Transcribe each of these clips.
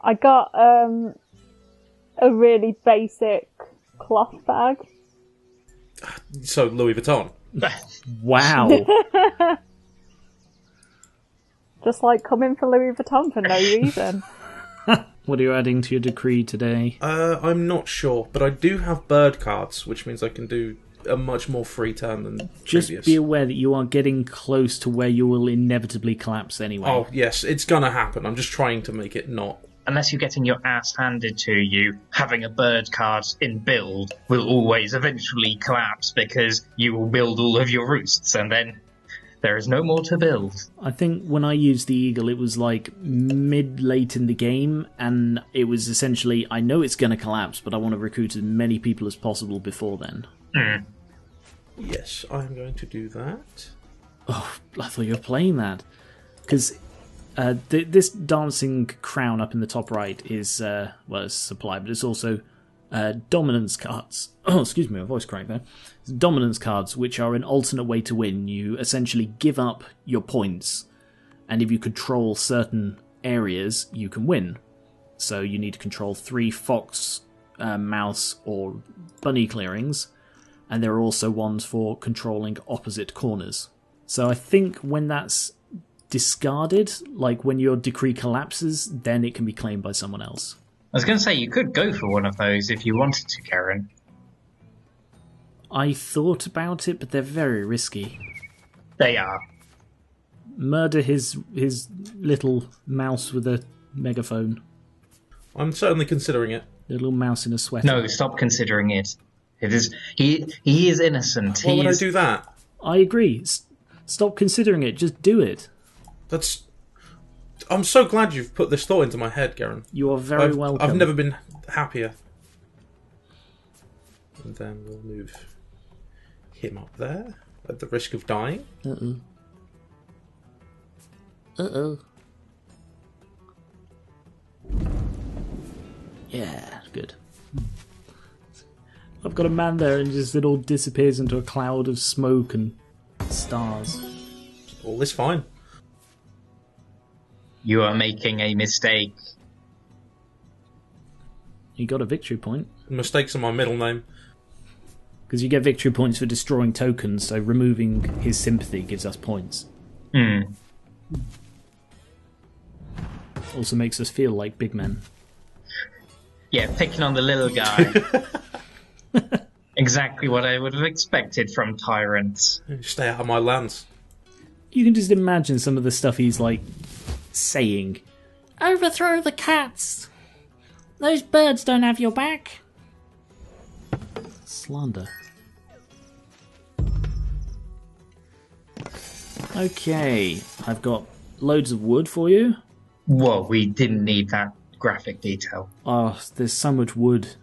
I got a really basic cloth bag. So, Louis Vuitton. Wow. Just like coming for Louis Vuitton for no reason. What are you adding to your decree today? I'm not sure, but I do have bird cards, which means I can do a much more free turn than Just previous. be aware that you are getting close to where you will inevitably collapse anyway. Oh, yes, it's gonna happen. I'm just trying to make it not. Unless you're getting your ass handed to you, having a bird card in build will always eventually collapse because you will build all of your roosts and then there is no more to build. I think when I used the Eagle, it was like mid-late in the game, and it was essentially, I know it's going to collapse, but I want to recruit as many people as possible before then. Mm. Yes, I'm going to do that. Oh, I thought you were playing that. Because this dancing crown up in the top right is, it's supply, but it's also dominance cards. Oh, excuse me, my voice cracked there. It's dominance cards, which are an alternate way to win. You essentially give up your points, and if you control certain areas, you can win. So you need to control 3 fox, mouse, or bunny clearings, and there are also ones for controlling opposite corners. So I think when that's discarded, like when your decree collapses, then it can be claimed by someone else. I was going to say, you could go for one of those if you wanted to, Geran. I thought about it, but they're very risky. They are. Murder his little mouse with a megaphone. I'm certainly considering it. Little mouse in a sweater. No, stop considering it. It is he is innocent. Why would I do that? I agree. Stop considering it. Just do it. I'm so glad you've put this thought into my head, Geran. You are very welcome. I've never been happier. And then we'll move him up there at the risk of dying. Uh-oh. Uh-oh. Yeah, good. I've got a man there and just it all disappears into a cloud of smoke and stars. All this fine. You are making a mistake. You got a victory point. Mistakes are my middle name. Because you get victory points for destroying tokens, so removing his sympathy gives us points. Hmm. Also makes us feel like big men. Yeah, picking on the little guy. Exactly what I would have expected from tyrants. Stay out of my lands. You can just imagine some of the stuff he's like saying. Overthrow the cats! Those birds don't have your back! Slander. Okay, I've got loads of wood for you. Whoa, we didn't need that graphic detail. Oh, there's so much wood,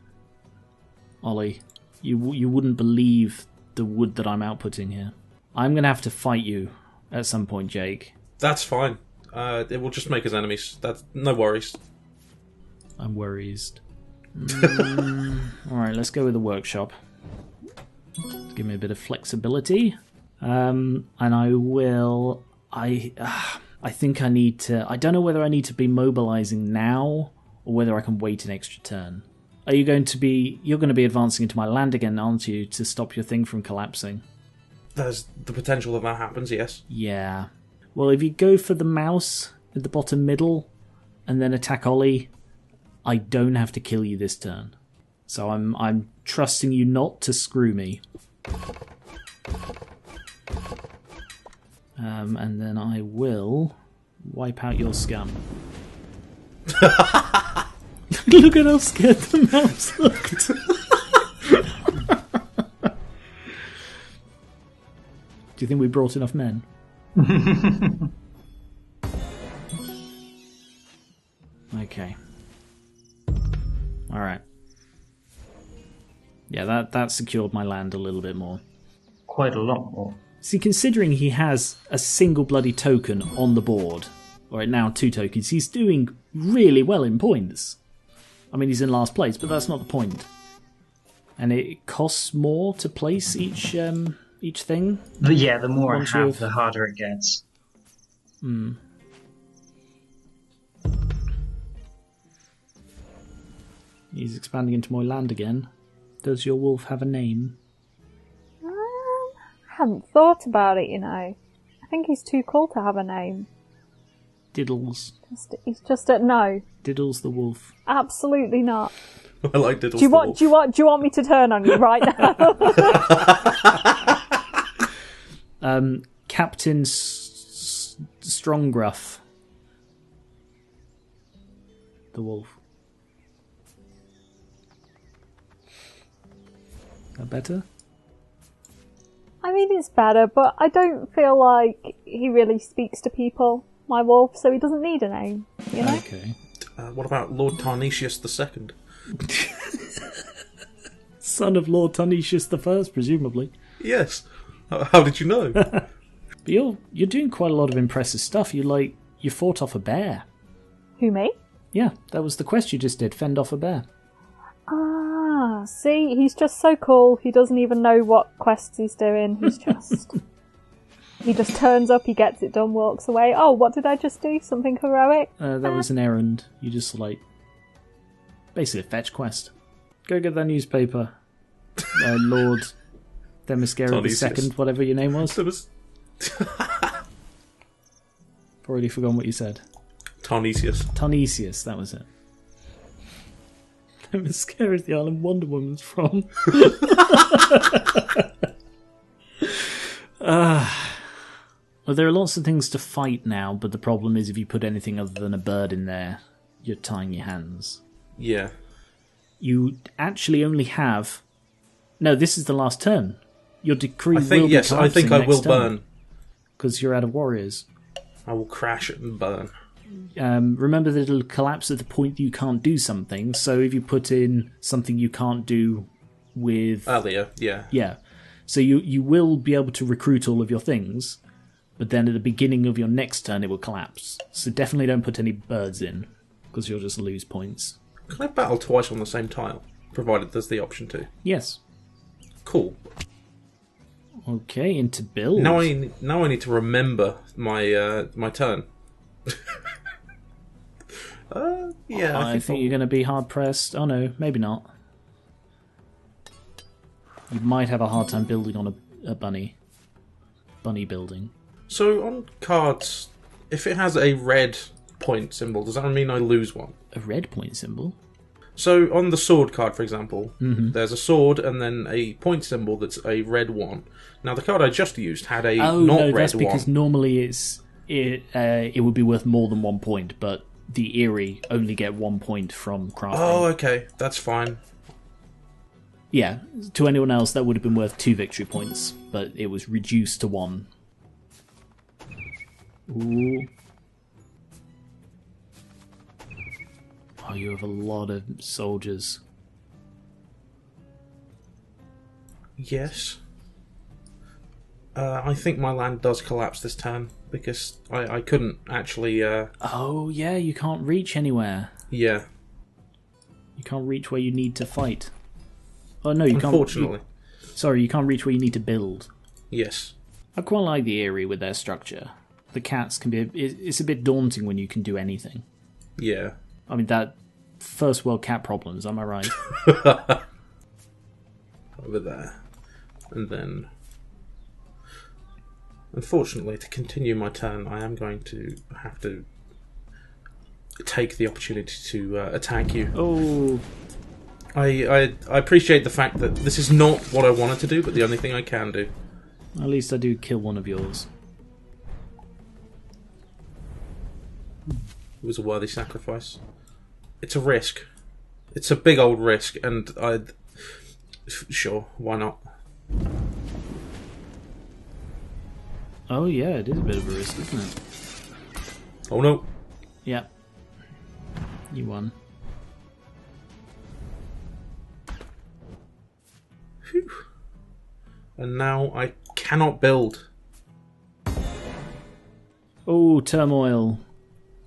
Ollie. You wouldn't believe the wood that I'm outputting here. I'm going to have to fight you at some point, Jake. That's fine. It will just make us enemies. That's no worries. I'm worried. Alright, let's go with the workshop. Give me a bit of flexibility. And I will... I think I need to... I don't know whether I need to be mobilizing now or whether I can wait an extra turn. Are you going to be... You're going to be advancing into my land again, aren't you, to stop your thing from collapsing? There's the potential that happens, yes. Yeah. Well, if you go for the mouse at the bottom middle and then attack Ollie, I don't have to kill you this turn. So I'm trusting you not to screw me. And then I will wipe out your scum. Look at how scared the mouse looked. Do you think we brought enough men? Okay. Alright. Yeah, that secured my land a little bit more. Quite a lot more. See, considering he has a single bloody token on the board, or now 2 tokens, he's doing really well in points. I mean, he's in last place, but that's not the point. And it costs more to place each thing. Yeah, the more Once I have, you've- the harder it gets. He's expanding into more land again. Does your wolf have a name? Hadn't thought about it, you know. I think he's too cool to have a name. Diddles. He's just a no. Diddles the wolf. Absolutely not. I like Diddles. Do you want me to turn on you right now? Captain Stronggruff. The wolf. That better? I mean, it's better, but I don't feel like he really speaks to people, my wolf, so he doesn't need a name, you know? Okay. What about Lord Tarnesius II? Son of Lord Tarnesius I, presumably. Yes. How did you know? But you're doing quite a lot of impressive stuff. You fought off a bear. Who, me? Yeah, that was the quest you just did, fend off a bear. Ah, see, he's just so cool, he doesn't even know what quests he's doing, he's just... he just turns up, he gets it done, walks away. Oh, what did I just do? Something heroic? That was an errand. You just, basically a fetch quest. Go get that newspaper. Lord Themyscira II, whatever your name was. Already forgotten what you said. Tarnesius, that was it. Themyscira is the island Wonder Woman's from. Well, there are lots of things to fight now, but the problem is if you put anything other than a bird in there, you're tying your hands. Yeah. You actually only have... No, this is the last turn. Your decree will be yes, I think I will burn. Because you're out of warriors. I will crash it and burn. Remember that it'll collapse at the point that you can't do something, so if you put in something you can't do with... Earlier, yeah. Yeah. So you will be able to recruit all of your things, but then at the beginning of your next turn it will collapse. So definitely don't put any birds in, because you'll just lose points. Can I battle twice on the same tile, provided there's the option to? Yes. Cool. Okay, into build. Now I need to remember my my turn. Yeah. I think you're going to be hard pressed. Oh no, maybe not. You might have a hard time building on a bunny building. So on cards, if it has a red point symbol, does that mean I lose one? A red point symbol? So on the sword card, for example, there's a sword and then a point symbol that's a red one. Now the card I just used had a not red one. No, that's because normally it would be worth more than 1 point, but the Eyrie only get 1 point from crafting. Oh, okay, that's fine. Yeah, to anyone else that would have been worth 2 victory points, but it was reduced to 1. Ooh. Oh, you have a lot of soldiers. Yes. I think my land does collapse this turn, because I couldn't actually... Oh, yeah, you can't reach anywhere. Yeah. You can't reach where you need to fight. Oh, no, you can't... Unfortunately. Sorry, you can't reach where you need to build. Yes. I quite like the Eyrie with their structure. The cats can be... It's a bit daunting when you can do anything. Yeah. I mean, that first world cat problems, am I right? Over there. And then... Unfortunately, to continue my turn, I am going to have to take the opportunity to attack you. Oh... I appreciate the fact that this is not what I wanted to do, but the only thing I can do. At least I do kill one of yours. It was a worthy sacrifice. It's a risk. It's a big old risk, and sure, why not? Oh yeah, it is a bit of a risk, isn't it? Oh no. Yeah. You won. Whew. And now I cannot build. Oh, turmoil.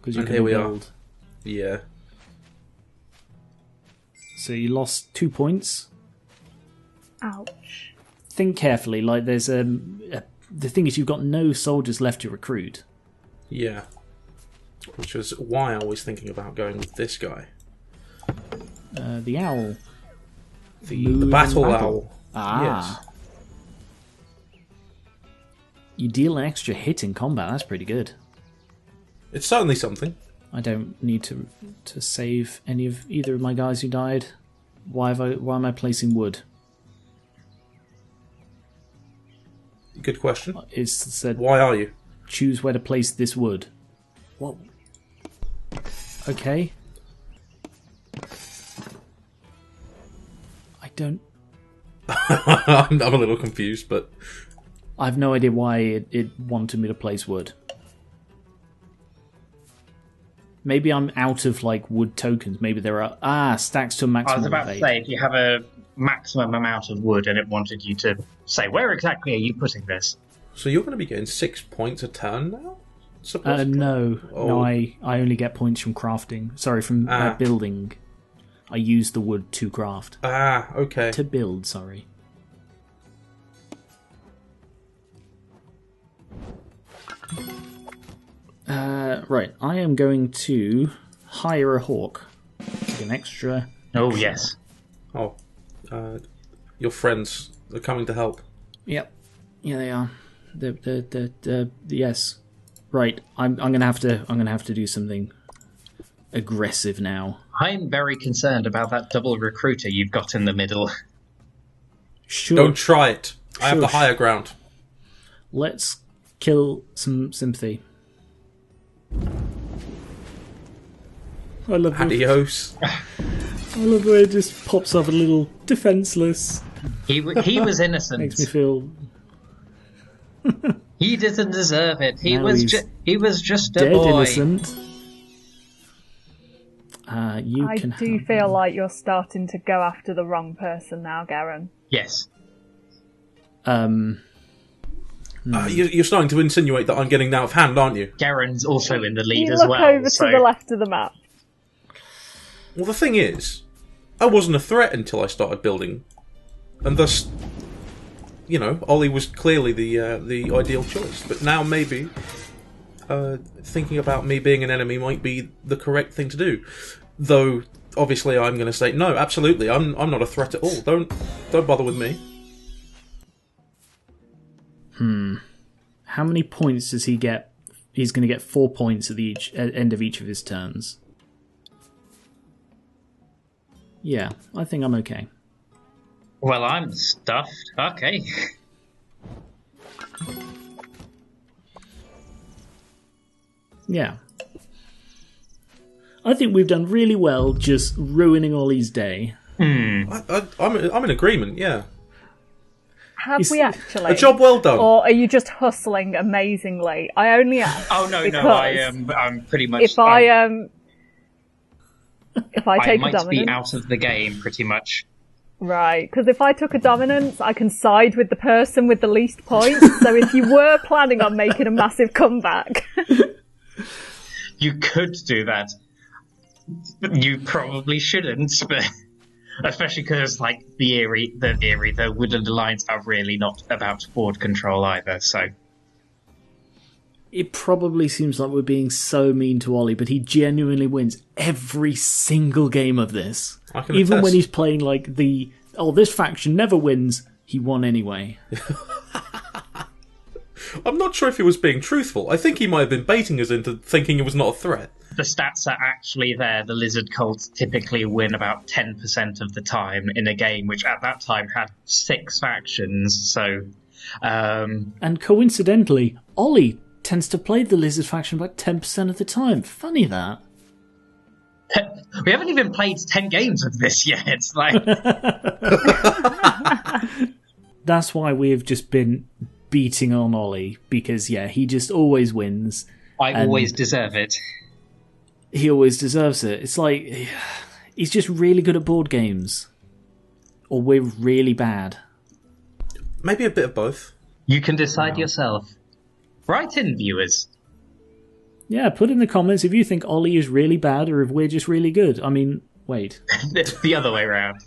Because you And can here we build. are. Yeah. So you lost 2 points. Ouch. Think carefully. Like there's the thing is, you've got no soldiers left to recruit. Yeah. Which was why I was thinking about going with this guy. The owl. The battle owl. Ah. Yes. You deal an extra hit in combat. That's pretty good. It's certainly something. I don't need to save either of my guys who died. Why am I placing wood? Good question. It said, why are you? Choose where to place this wood. What? Okay. I don't... I'm a little confused, but... I have no idea why it wanted me to place wood. Maybe I'm out of, wood tokens. Maybe there are... stacks to a maximum. I was about to say, if you have a maximum amount of wood and it wanted you to say, where exactly are you putting this? So you're going to be getting 6 points a turn now? No. Oh. No, I only get points from crafting. Sorry, from building. I use the wood to craft. Okay. To build, sorry. Right, I am going to hire a hawk. Get an extra... Oh, yes. Oh, your friends are coming to help. Yep. Yeah, they are. Yes. Right, I'm gonna have to do something aggressive now. I'm very concerned about that double recruiter you've got in the middle. Sure. Don't try it. I have the higher ground. Let's kill some sympathy. I love Adios. I love the way it just pops up a little defenseless. He was innocent. Makes me feel. He didn't deserve it. He was just a dead boy. Innocent. I do feel like you're starting to go after the wrong person now, Geran. Yes. You're starting to insinuate that I'm getting out of hand, aren't you? Geran's also in the lead you as well. Look over to the left of the map. Well, the thing is, I wasn't a threat until I started building, and thus, Ollie was clearly the ideal choice. But now maybe thinking about me being an enemy might be the correct thing to do. Though obviously, I'm going to say no. Absolutely, I'm not a threat at all. Don't bother with me. How many points does he get? He's going to get 4 points at the end of each of his turns. Yeah, I think I'm okay. Well, I'm stuffed. Okay. Yeah. I think we've done really well just ruining Ollie's day. I'm in agreement, yeah. Have we actually? A job well done. Or are you just hustling amazingly? I only ask. Oh no, I'm pretty much. If I take a dominance, I might be out of the game pretty much. Right, because if I took a dominance, I can side with the person with the least points. So if you were planning on making a massive comeback, you could do that. You probably shouldn't, but especially because the Woodland Alliance are really not about board control either. So it probably seems like we're being so mean to Ollie, but he genuinely wins every single game of this. Even when he's playing this faction never wins, he won anyway. I'm not sure if he was being truthful. I think he might have been baiting us into thinking it was not a threat. The stats are actually there. The Lizard Cults typically win about 10% of the time in a game, which at that time had 6 factions. So, and coincidentally, Ollie tends to play the Lizard faction about 10% of the time. Funny that. We haven't even played 10 games of this yet. It's That's why we've just been beating on Ollie, because he just always wins. I always deserve it. He always deserves it. It's like he's just really good at board games, or we're really bad. Maybe a bit of both. You can decide yourself. Write in, viewers. Yeah, put in the comments if you think Ollie is really bad or if we're just really good. I mean, wait. The other way around.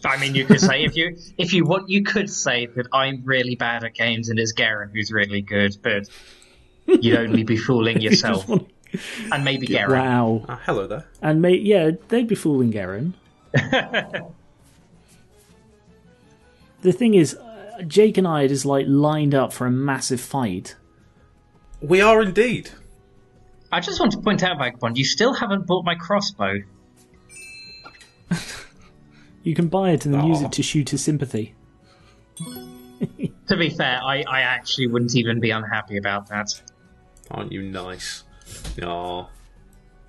I mean, you could say if you want, you could say that I'm really bad at games and it's Geran who's really good, but you'd only be fooling yourself. And maybe Geran. Wow. Hello there. And they'd be fooling Geran. The thing is, Jake and I are just like lined up for a massive fight. We are indeed. I just want to point out, Vagabond, you still haven't bought my crossbow. You can buy it and then use it to shoot his sympathy. To be fair, I actually wouldn't even be unhappy about that. Aren't you nice? Oh,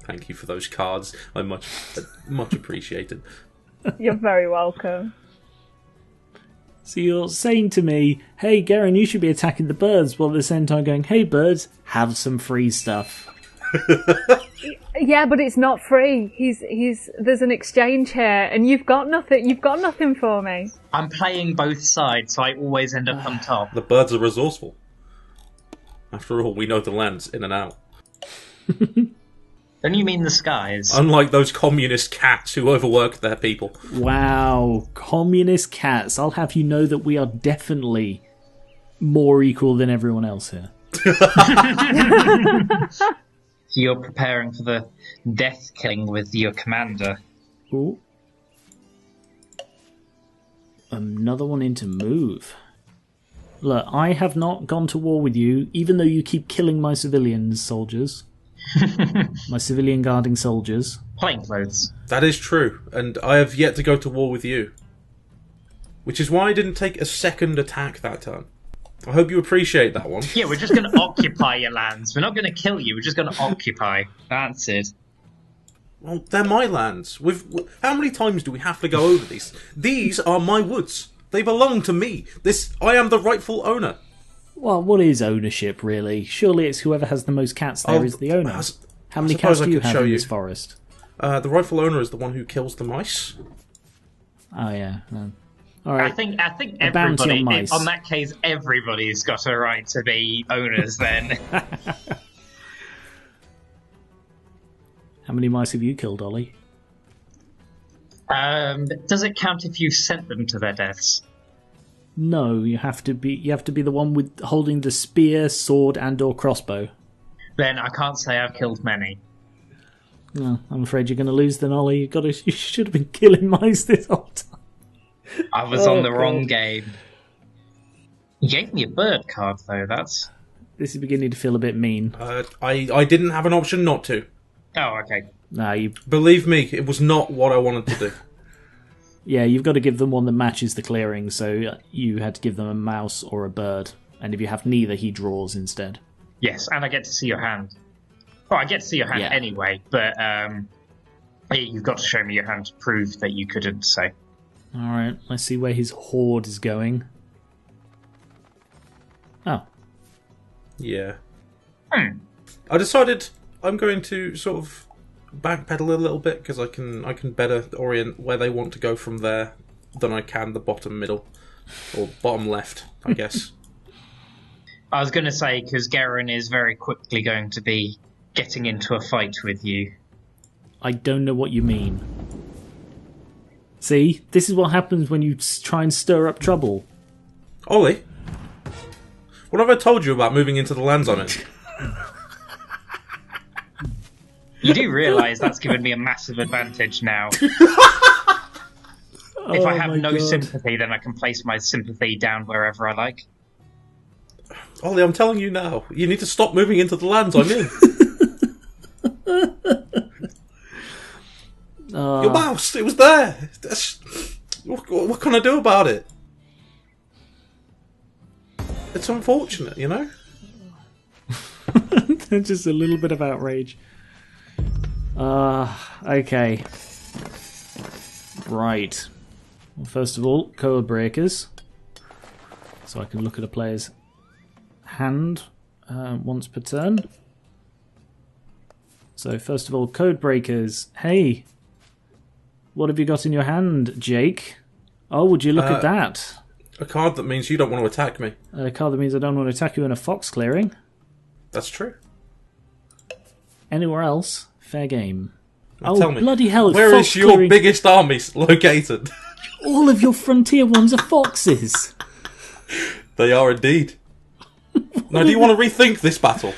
thank you for those cards. I much appreciated. You're very welcome. So you're saying to me, hey, Geran, you should be attacking the birds, while at the same time going, hey, birds, have some free stuff. Yeah, but it's not free. There's an exchange here, and you've got nothing. You've got nothing for me. I'm playing both sides, so I always end up on top. The birds are resourceful. After all, we know the lands in and out. Don't you mean the skies? Unlike those communist cats who overwork their people. Wow, communist cats. I'll have you know that we are definitely more equal than everyone else here. You're preparing for the death killing with your commander. Ooh. Another one into move. Look, I have not gone to war with you, even though you keep killing my civilian soldiers. My civilian guarding soldiers. Plainclothes. That is true, and I have yet to go to war with you. Which is why I didn't take a second attack that turn. I hope you appreciate that one. Yeah, we're just going to occupy your lands. We're not going to kill you, we're just going to occupy. That's it. Well, they're my lands. How many times do we have to go over these? These are my woods. They belong to me. I am the rightful owner. Well, what is ownership, really? Surely it's whoever has the most cats there is the owner. How many cats do you have in this forest? The rightful owner is the one who kills the mice. Oh, yeah. All right. I think everybody, on that case, everybody's got a right to be owners then. How many mice have you killed, Ollie? Does it count if you sent them to their deaths? No, you have to be the one with holding the spear, sword, and/or crossbow. Then I can't say I've killed many. No, I'm afraid you're going to lose then, Ollie. You should have been killing mice this whole time. I was on the wrong game. You gave me a bird card, though. This is beginning to feel a bit mean. I didn't have an option not to. Oh, okay. No, Believe me, it was not what I wanted to do. Yeah, you've got to give them one that matches the clearing, so you had to give them a mouse or a bird. And if you have neither, he draws instead. Yes, and I get to see your hand. Well, I get to see your hand anyway, but you've got to show me your hand to prove that you couldn't say. Alright, let's see where his horde is going. Oh. Yeah. I decided I'm going to sort of backpedal a little bit because I can better orient where they want to go from there than I can the bottom middle or bottom left, I guess. I was going to say because Geran is very quickly going to be getting into a fight with you. I don't know what you mean. See, this is what happens when you try and stir up trouble. Ollie, what have I told you about moving into the lands I'm in? You do realise that's given me a massive advantage now. If I have no sympathy, then I can place my sympathy down wherever I like. Ollie, I'm telling you now, you need to stop moving into the lands I'm in. Your mouse, it was there. What can I do about it? It's unfortunate, you know? Just a little bit of outrage. Okay. Right. Well, first of all, code breakers. So I can look at a player's hand once per turn. So first of all, code breakers. Hey, what have you got in your hand, Jake? Oh, would you look at that? A card that means you don't want to attack me. A card that means I don't want to attack you in a fox clearing. That's true. Anywhere else, fair game. Now tell me, bloody hell! Where is your biggest army located? All of your frontier ones are foxes. They are indeed. Now, do you want to rethink this battle?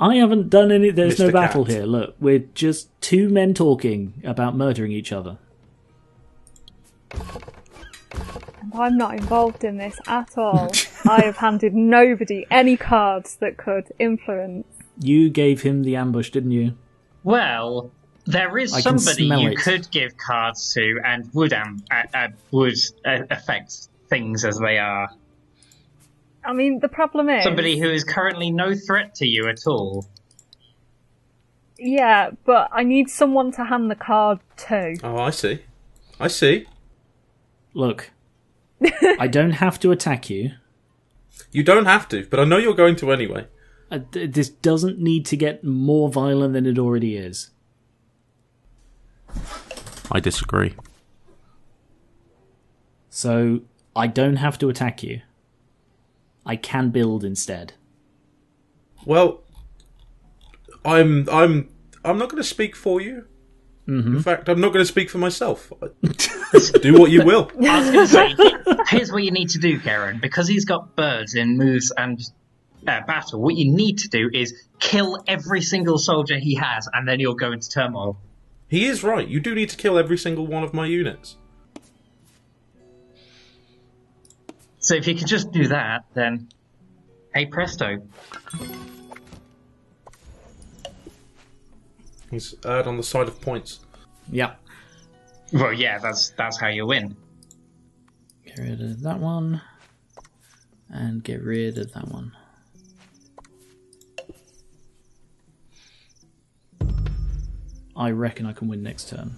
I haven't done any... There's Mr. no battle Cat. here. Look, we're just two men talking about murdering each other. And I'm not involved in this at all. I have handed nobody any cards that could influence. You gave him the ambush, didn't you? Well, there is I can somebody smell you it. could give cards to and would affect things as they are. I mean, the problem is... Somebody who is currently no threat to you at all. Yeah, but I need someone to hand the card to. Oh, I see. I see. Look, I don't have to attack you. You don't have to, but I know you're going to anyway. This doesn't need to get more violent than it already is. I disagree. So, I don't have to attack you. I can build instead. Well, I'm not going to speak for you. Mm-hmm. In fact, I'm not going to speak for myself. Do what you will. I was going to say, here's what you need to do, Geran. Because he's got birds in moves and battle, what you need to do is kill every single soldier he has, and then you'll go into turmoil. He is right. You do need to kill every single one of my units. So if you could just do that, then hey presto. He's erred on the side of points. Yeah. Well, yeah, that's how you win. Get rid of that one. And get rid of that one. I reckon I can win next turn.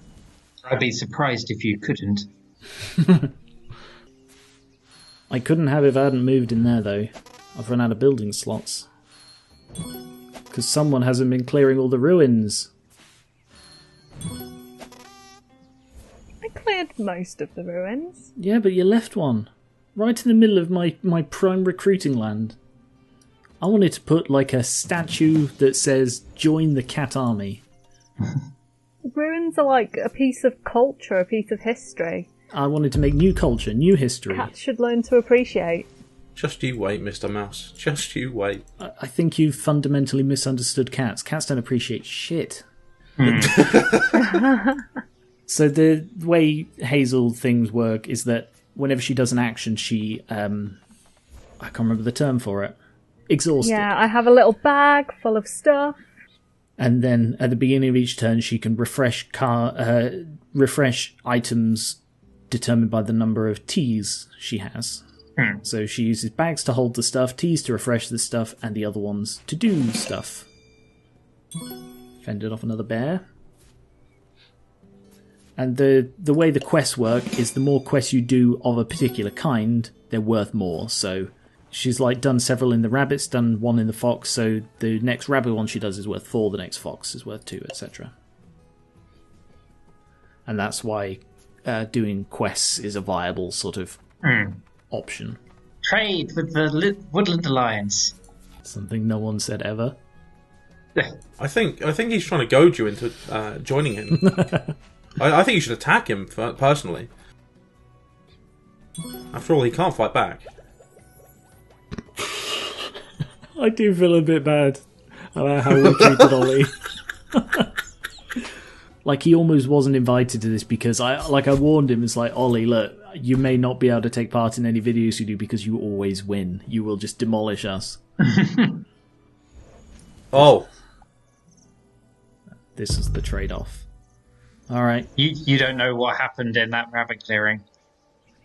I'd be surprised if you couldn't. I couldn't have if I hadn't moved in there, though. I've run out of building slots. Because someone hasn't been clearing all the ruins. I cleared most of the ruins. Yeah, but you left one. Right in the middle of my prime recruiting land. I wanted to put like a statue that says, join the cat army. Ruins are like a piece of culture, a piece of history. I wanted to make new culture, new history. Cats should learn to appreciate. Just you wait, Mr. Mouse. Just you wait. I think you've fundamentally misunderstood cats. Cats don't appreciate shit. So the way Hazel things work is that whenever she does an action, she... I can't remember the term for it. Exhausted. Yeah, I have a little bag full of stuff. And then at the beginning of each turn, she can refresh items determined by the number of T's she has. So she uses bags to hold the stuff, T's to refresh the stuff, and the other ones to do stuff. Fended off another bear. And the way the quests work is the more quests you do of a particular kind, they're worth more. So she's like done several in the rabbits, done one in the fox, so the next rabbit one she does is worth 4, the next fox is worth 2, etc. And that's why doing quests is a viable sort of option. Trade with the Woodland Alliance. Something no one said ever. I think he's trying to goad you into joining him. I think you should attack him personally. After all, he can't fight back. I do feel a bit bad about how we treated Ollie. Like, he almost wasn't invited to this because I warned him. It's like, Ollie, look, you may not be able to take part in any videos you do because you always win. You will just demolish us. Oh. This is the trade-off. Alright. You don't know what happened in that rabbit clearing.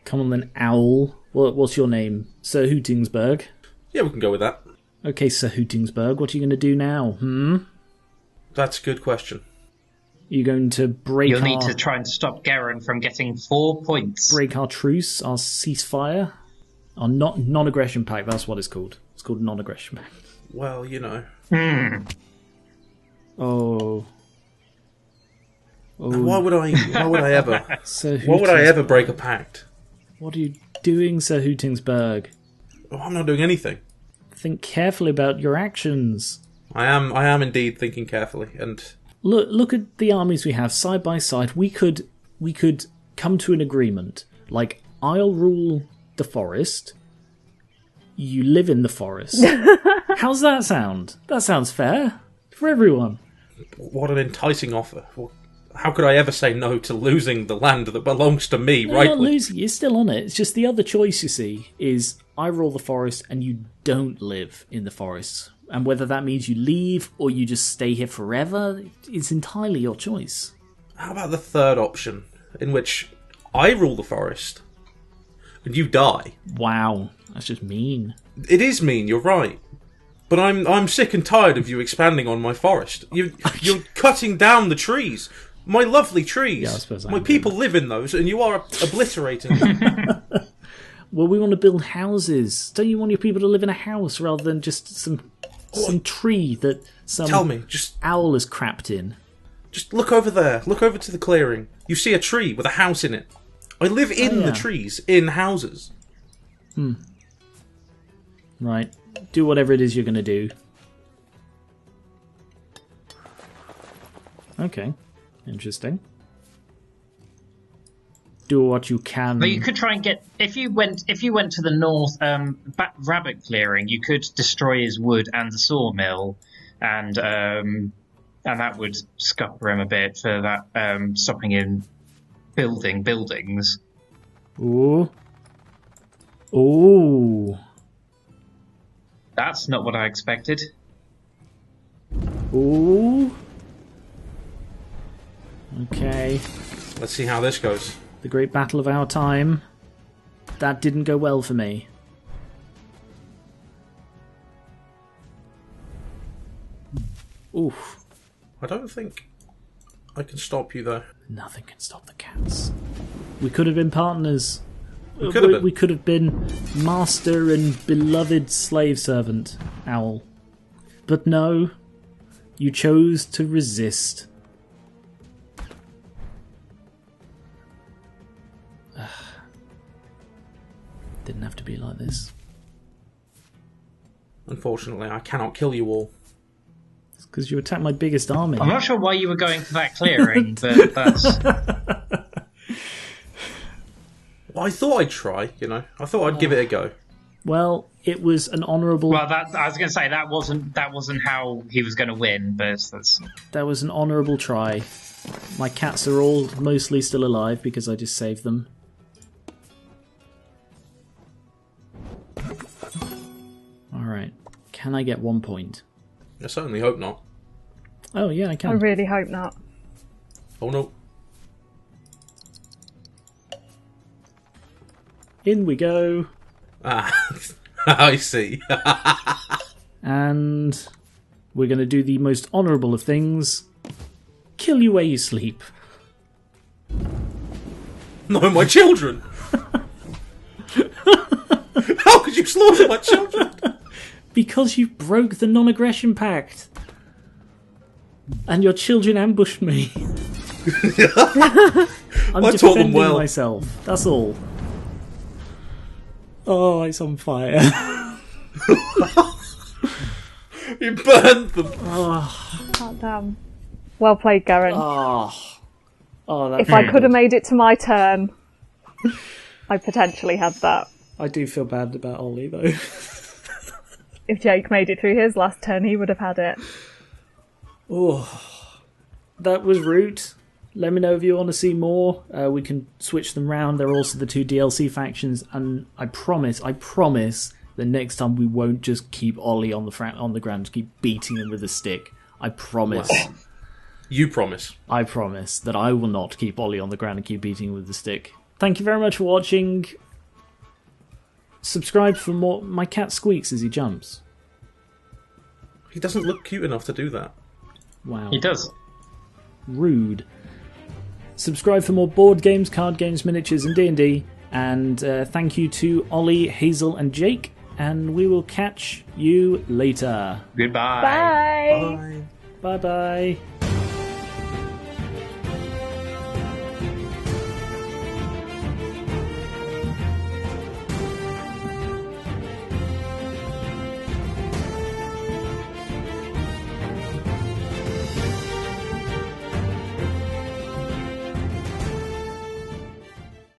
Come on then, Owl. What's your name? Sir Hootingsburg? Yeah, we can go with that. Okay, Sir Hootingsburg, what are you going to do now? That's a good question. You're going to break You'll need to try and stop Geran from getting 4 points. break our truce, our ceasefire, our non-aggression pact. That's what it's called. It's called non-aggression pact. Well, you know. Oh. Why would I ever? Sir Why would I ever break a pact? What are you doing, Sir Hootingsburg? Oh, I'm not doing anything. Think carefully about your actions. I am indeed thinking carefully, and Look at the armies we have side by side. We could come to an agreement. Like, I'll rule the forest. You live in the forest. How's that sound? That sounds fair for everyone. what an enticing offer. how could I ever say no to losing the land that belongs to me, You're rightly? not losing, you're still on it. It's just the other choice, you see, is I rule the forest and you don't live in the forest. And whether that means you leave or you just stay here forever, it's entirely your choice. How about the third option, in which I rule the forest and you die? Wow, that's just mean. It is mean, you're right. But I'm sick and tired of you expanding on my forest. You're cutting down the trees. My lovely trees. Yeah, I suppose I my am people live in those, and you are obliterating them. Well, we want to build houses. Don't you want your people to live in a house rather than just some tree that some Tell me, just owl has crapped in? Just look over there. Look over to the clearing. You see a tree with a house in it. I live in the trees, in houses. Right. Do whatever it is you're going to do. Okay. Interesting. Do what you can. But you could try and get if you went to the north rabbit clearing, you could destroy his wood and the sawmill, and that would scupper him a bit for that stopping him building buildings. Ooh. Ooh. That's not what I expected. Ooh. Okay. Let's see how this goes. The great battle of our time. That didn't go well for me. Oof. I don't think I can stop you, though. Nothing can stop the cats. We could have been partners. We could have been. We could have been master and beloved slave servant, Owl. But no, you chose to resist. Didn't have to be like this. Unfortunately, I cannot kill you all. It's because you attacked my biggest army. I'm not sure why you were going for that clearing, but that's... Well, I thought I'd try, you know. I thought I'd give it a go. Well, it was an honourable... Well, I was going to say, that wasn't how he was going to win, but that's... That was an honourable try. My cats are all mostly still alive because I just saved them. Alright. Can I get 1 point? I certainly hope not. Oh, yeah, I I can. really hope not. Oh, no. In we go. Ah, I see. And we're going to do the most honourable of things. Kill you where you sleep. No, my children! How could you slaughter my children? Because you broke the non-aggression pact. And your children ambushed me. I'm I taught them defending well. myself. That's all. Oh, it's on fire. You burned them. God damn. Well played, Geran. That's If I could have made it to my turn, I potentially had that. I do feel bad about Ollie, though. If Jake made it through his last turn, he would have had it. Oh, that was Root. Let me know if you want to see more. We can switch them round. There are also the 2 DLC factions, and I promise, that next time we won't just keep Ollie on the ground, keep beating him with a stick. I promise. Well, you promise. I promise that I will not keep Ollie on the ground and keep beating him with the stick. Thank you very much for watching. Subscribe for more. My cat squeaks as he jumps. He doesn't look cute enough to do that. Wow. He does. Rude. Subscribe for more board games, card games, miniatures, and D&D. And thank you to Ollie, Hazel, and Jake. And we will catch you later. Goodbye. Bye! Bye. Bye-bye.